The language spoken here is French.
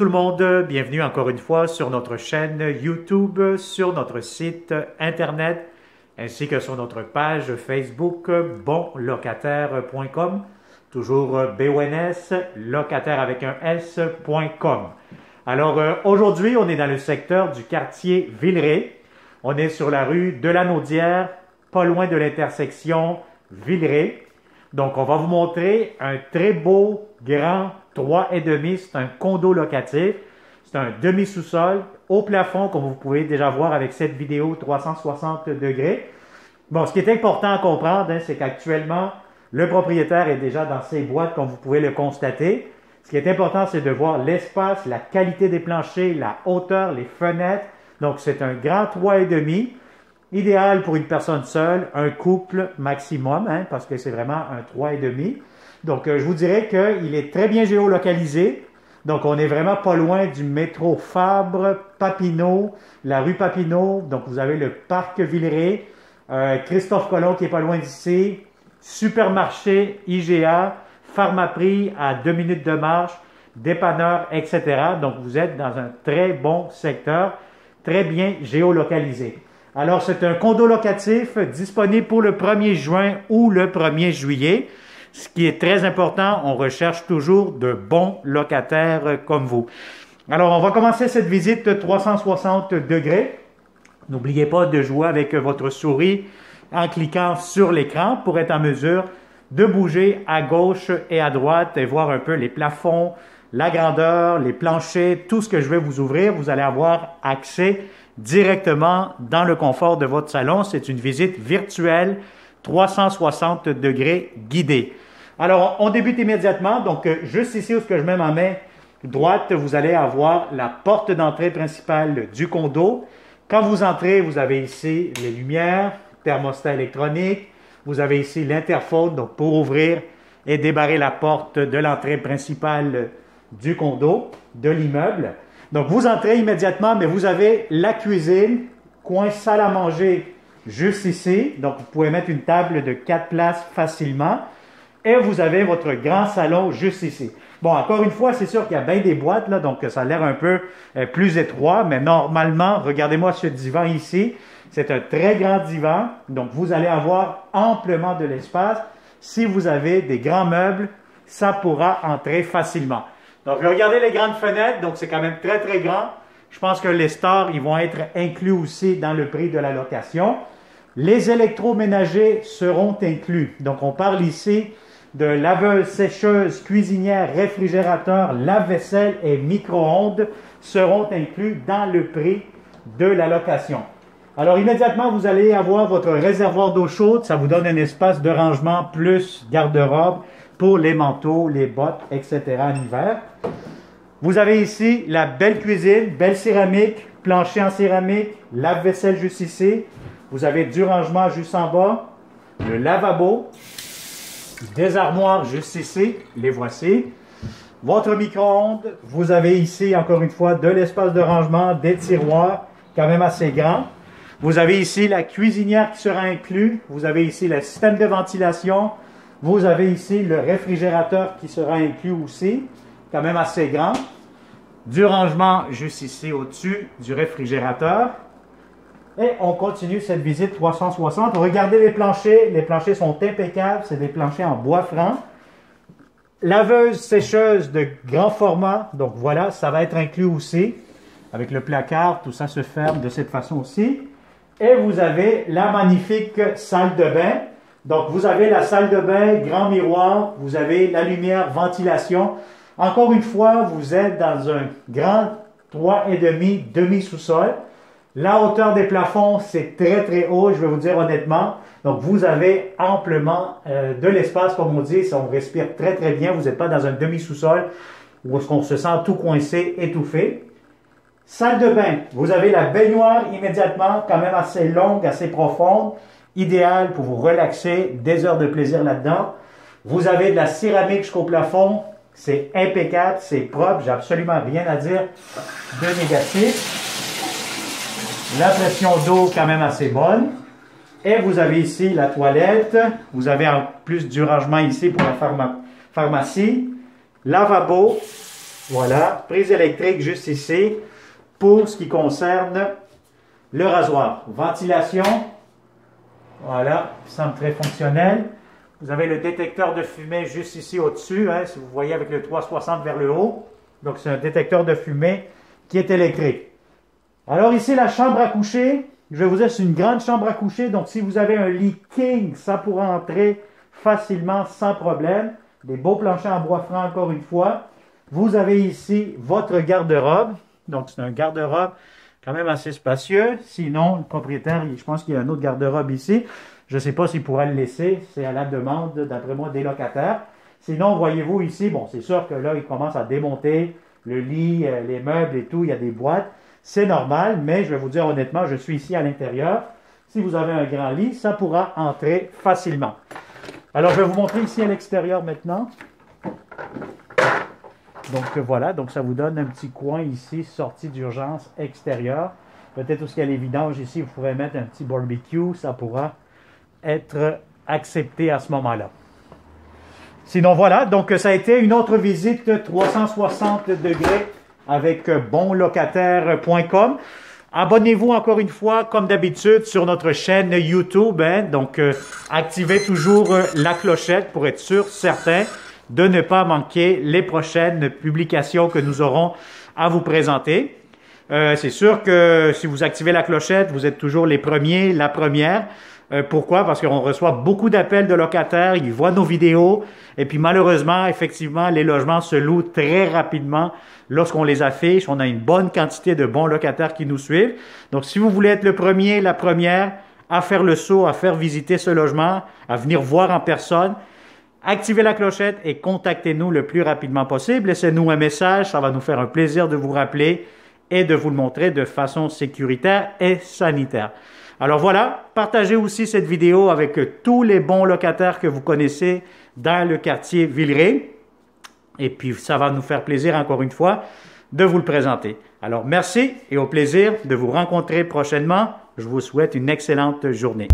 tout le monde, bienvenue encore une fois sur notre chaîne YouTube, sur notre site internet ainsi que sur notre page Facebook bonlocataire.com, toujours BONS, locataire avec un S.com. Alors aujourd'hui, on est dans le secteur du quartier Villeray. On est sur la rue de la Naudière, pas loin de l'intersection Villeray. Donc, on va vous montrer un très beau, grand 3,5. C'est un condo locatif. C'est un demi-sous-sol au plafond, comme vous pouvez déjà voir avec cette vidéo 360 degrés. Bon, ce qui est important à comprendre, c'est qu'actuellement, le propriétaire est déjà dans ses boîtes, comme vous pouvez le constater. Ce qui est important, c'est de voir l'espace, la qualité des planchers, la hauteur, les fenêtres. Donc, c'est un grand 3,5. Idéal pour une personne seule, un couple maximum, parce que c'est vraiment un 3,5. Donc, je vous dirais qu'il est très bien géolocalisé. Donc, on est vraiment pas loin du métro Fabre, Papineau, la rue Papineau. Donc, vous avez le parc Villeray, Christophe Colomb qui est pas loin d'ici, supermarché IGA, Pharmaprix à 2 minutes de marche, dépanneur, etc. Donc, vous êtes dans un très bon secteur, très bien géolocalisé. Alors, c'est un condo locatif disponible pour le 1er juin ou le 1er juillet. Ce qui est très important, on recherche toujours de bons locataires comme vous. Alors, on va commencer cette visite 360 degrés. N'oubliez pas de jouer avec votre souris en cliquant sur l'écran pour être en mesure de bouger à gauche et à droite et voir un peu les plafonds, la grandeur, les planchers, tout ce que je vais vous ouvrir. Vous allez avoir accès directement dans le confort de votre salon. C'est une visite virtuelle 360 degrés guidée. Alors, on débute immédiatement. Donc, juste ici où je mets ma main droite, vous allez avoir la porte d'entrée principale du condo. Quand vous entrez, vous avez ici les lumières, thermostat électronique. Vous avez ici l'interphone, donc pour ouvrir et débarrer la porte de l'entrée principale du condo, de l'immeuble. Donc, vous entrez immédiatement, mais vous avez la cuisine, coin salle à manger juste ici. Donc, vous pouvez mettre une table de 4 places facilement. Et vous avez votre grand salon juste ici. Bon, encore une fois, c'est sûr qu'il y a bien des boîtes, là, donc ça a l'air un peu plus étroit. Mais normalement, regardez-moi ce divan ici. C'est un très grand divan. Donc, vous allez avoir amplement de l'espace. Si vous avez des grands meubles, ça pourra entrer facilement. Donc, regardez les grandes fenêtres. Donc, c'est quand même très, très grand. Je pense que les stores, ils vont être inclus aussi dans le prix de la location. Les électroménagers seront inclus. Donc, on parle ici de laveuse, sécheuse, cuisinière, réfrigérateur, lave-vaisselle et micro-ondes seront inclus dans le prix de la location. Alors, immédiatement, vous allez avoir votre réservoir d'eau chaude. Ça vous donne un espace de rangement plus garde-robe pour les manteaux, les bottes, etc. en hiver. Vous avez ici la belle cuisine, belle céramique, plancher en céramique, lave-vaisselle juste ici. Vous avez du rangement juste en bas, le lavabo, des armoires juste ici, les voici. Votre micro-ondes, vous avez ici encore une fois de l'espace de rangement, des tiroirs quand même assez grands. Vous avez ici la cuisinière qui sera inclus. Vous avez ici le système de ventilation. Vous avez ici le réfrigérateur qui sera inclus aussi, quand même assez grand. Du rangement juste ici au-dessus du réfrigérateur. Et on continue cette visite 360. Regardez les planchers. Les planchers sont impeccables. C'est des planchers en bois franc. Laveuse, sécheuse de grand format. Donc voilà, ça va être inclus aussi. Avec le placard, tout ça se ferme de cette façon aussi. Et vous avez la magnifique salle de bain. Donc vous avez la salle de bain, grand miroir. Vous avez la lumière, ventilation. Encore une fois, vous êtes dans un grand 3,5 demi-sous-sol. La hauteur des plafonds, c'est très, très haut, je vais vous dire honnêtement. Donc, vous avez amplement de l'espace, comme on dit. On respire très, très bien. Vous n'êtes pas dans un demi-sous-sol où on se sent tout coincé, étouffé. Salle de bain. Vous avez la baignoire immédiatement, quand même assez longue, assez profonde. Idéal pour vous relaxer, des heures de plaisir là-dedans. Vous avez de la céramique jusqu'au plafond. C'est impeccable, c'est propre. J'ai absolument rien à dire de négatif. La pression d'eau quand même assez bonne. Et vous avez ici la toilette. Vous avez en plus du rangement ici pour la pharmacie. Lavabo. Voilà, prise électrique juste ici pour ce qui concerne le rasoir. Ventilation, voilà, semble très fonctionnel. Vous avez le détecteur de fumée juste ici au-dessus, hein, si vous voyez avec le 360 vers le haut. Donc c'est un détecteur de fumée qui est électrique. Alors ici, la chambre à coucher, je vais vous dire, c'est une grande chambre à coucher. Donc si vous avez un lit king, ça pourra entrer facilement sans problème. Des beaux planchers en bois franc encore une fois. Vous avez ici votre garde-robe. Donc c'est un garde-robe quand même assez spacieux. Sinon, le propriétaire, je pense qu'il y a un autre garde-robe ici. Je ne sais pas s'il pourrait le laisser. C'est à la demande, d'après moi, des locataires. Sinon, voyez-vous ici, bon, c'est sûr que là, il commence à démonter le lit, les meubles et tout. Il y a des boîtes. C'est normal, mais je vais vous dire honnêtement, je suis ici à l'intérieur. Si vous avez un grand lit, ça pourra entrer facilement. Alors, je vais vous montrer ici à l'extérieur maintenant. Donc voilà, donc ça vous donne un petit coin ici, sortie d'urgence extérieure. Peut-être aussi qu'il y a les vidanges ici, vous pourrez mettre un petit barbecue, ça pourra être accepté à ce moment-là. Sinon voilà, donc ça a été une autre visite 360 degrés avec bonlocataire.com. Abonnez-vous encore une fois, comme d'habitude, sur notre chaîne YouTube. Hein, donc activez toujours la clochette pour être sûr, certain, de ne pas manquer les prochaines publications que nous aurons à vous présenter. C'est sûr que si vous activez la clochette, vous êtes toujours les premiers, la première. Pourquoi? Parce qu'on reçoit beaucoup d'appels de locataires, ils voient nos vidéos, et puis malheureusement, effectivement, les logements se louent très rapidement lorsqu'on les affiche. On a une bonne quantité de bons locataires qui nous suivent. Donc, si vous voulez être le premier, la première, à faire le saut, à faire visiter ce logement, à venir voir en personne, activez la clochette et contactez-nous le plus rapidement possible. Laissez-nous un message, ça va nous faire un plaisir de vous rappeler et de vous le montrer de façon sécuritaire et sanitaire. Alors voilà, partagez aussi cette vidéo avec tous les bons locataires que vous connaissez dans le quartier Villeray. Et puis, ça va nous faire plaisir, encore une fois, de vous le présenter. Alors, merci et au plaisir de vous rencontrer prochainement. Je vous souhaite une excellente journée.